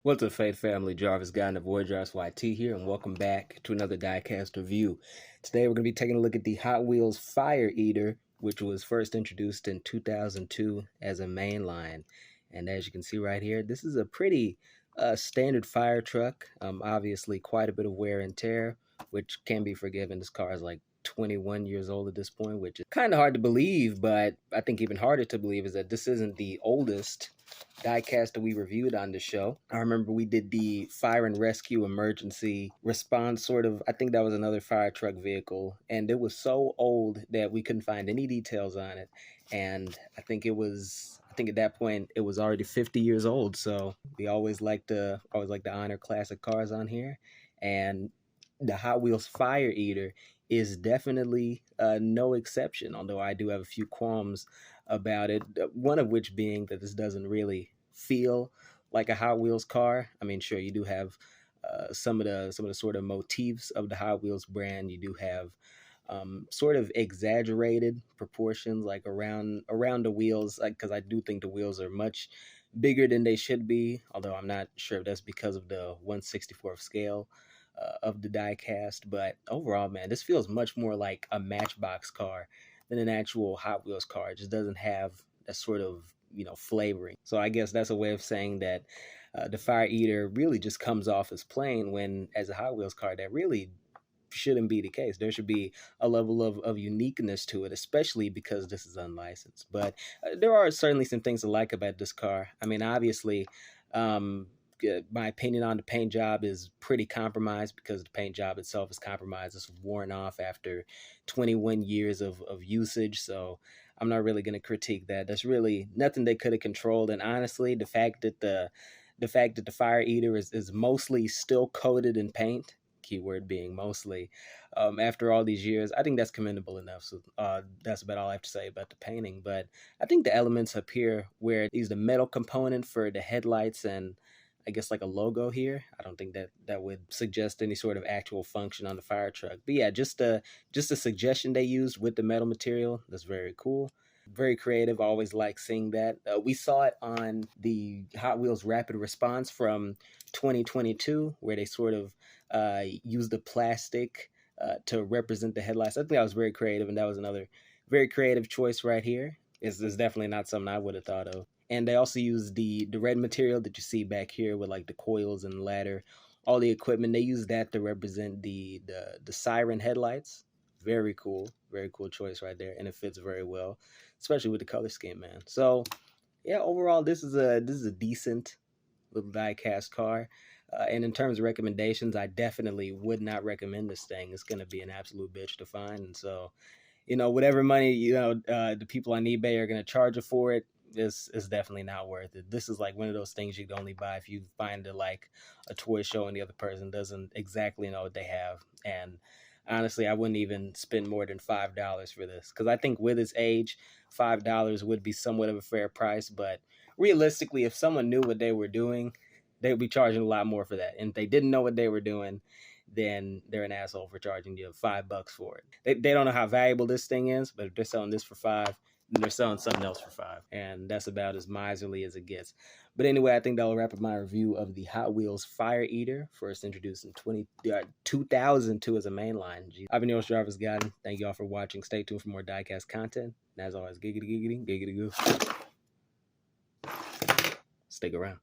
What's up, Fate Family? Jarvis Guy and the Void Jarvis YT here, and welcome back to another Diecast review. Today, we're going to be taking a look at the Hot Wheels Fire Eater, which was first introduced in 2002 as a mainline. And as you can see right here, this is a pretty standard fire truck. Obviously, quite a bit of wear and tear, which can be forgiven. This car is like 21 years old at this point, which is kind of hard to believe, but I think even harder to believe is that this isn't the oldest diecast that we reviewed on the show. I remember we did the fire and rescue emergency response sort of. I think that was another fire truck vehicle, and it was so old that we couldn't find any details on it. And I think at that point it was already 50 years old. So we always like to honor classic cars on here. And the Hot Wheels Fire Eater is definitely no exception, although I do have a few qualms about it. One of which being that this doesn't really feel like a Hot Wheels car. I mean, sure, you do have some of the sort of motifs of the Hot Wheels brand. You do have sort of exaggerated proportions, like around the wheels, like because I do think the wheels are much bigger than they should be. Although I'm not sure if that's because of the 1/64th scale of the diecast. But overall, man, this feels much more like a Matchbox car than an actual Hot Wheels car. It just doesn't have that sort of flavoring. So I guess that's a way of saying that the Fire Eater really just comes off as plain, when as a Hot Wheels car that really shouldn't be the case. There should be a level of uniqueness to it, especially because this is unlicensed. But there are certainly some things to like about this car. I mean, obviously, um, my opinion on the paint job is pretty compromised because the paint job itself is compromised. It's worn off after 21 years of usage. So I'm not really going to critique that. That's really nothing they could have controlled. And honestly, the fact that the Fire Eater is mostly still coated in paint, keyword being mostly, after all these years, I think that's commendable enough. So that's about all I have to say about the painting. But I think the elements up here, where it is the metal component for the headlights and I guess like a logo here, I don't think that would suggest any sort of actual function on the fire truck. But yeah, just a suggestion they used with the metal material. That's very cool. Very creative. I always like seeing that. We saw it on the Hot Wheels Rapid Response from 2022, where they sort of used the plastic to represent the headlights. I think that was very creative, and that was another very creative choice right here. It's definitely not something I would have thought of. And they also use the red material that you see back here with like the coils and ladder, all the equipment. They use that to represent the siren headlights. Very cool choice right there, and it fits very well, especially with the color scheme, man. So yeah, overall, this is a decent little diecast car. And in terms of recommendations, I definitely would not recommend this thing. It's gonna be an absolute bitch to find, and so whatever money the people on eBay are gonna charge you for it, this is definitely not worth it. This is like one of those things you'd only buy if you find it like a toy show and the other person doesn't exactly know what they have. And honestly, I wouldn't even spend more than $5 for this, because I think with its age, $5 would be somewhat of a fair price. But realistically, if someone knew what they were doing, they would be charging a lot more for that. And if they didn't know what they were doing, then they're an asshole for charging you $5 for it. They don't know how valuable this thing is, but if they're selling this for $5, then they're selling something else for $5, and that's about as miserly as it gets. But anyway, I think that'll wrap up my review of the Hot Wheels Fire Eater, first introduced in 2002 as a mainline. I've been your host, Jarvis Godden. Thank you all for watching. Stay tuned for more diecast content. And as always, giggity giggity, giggity goo. Stick around.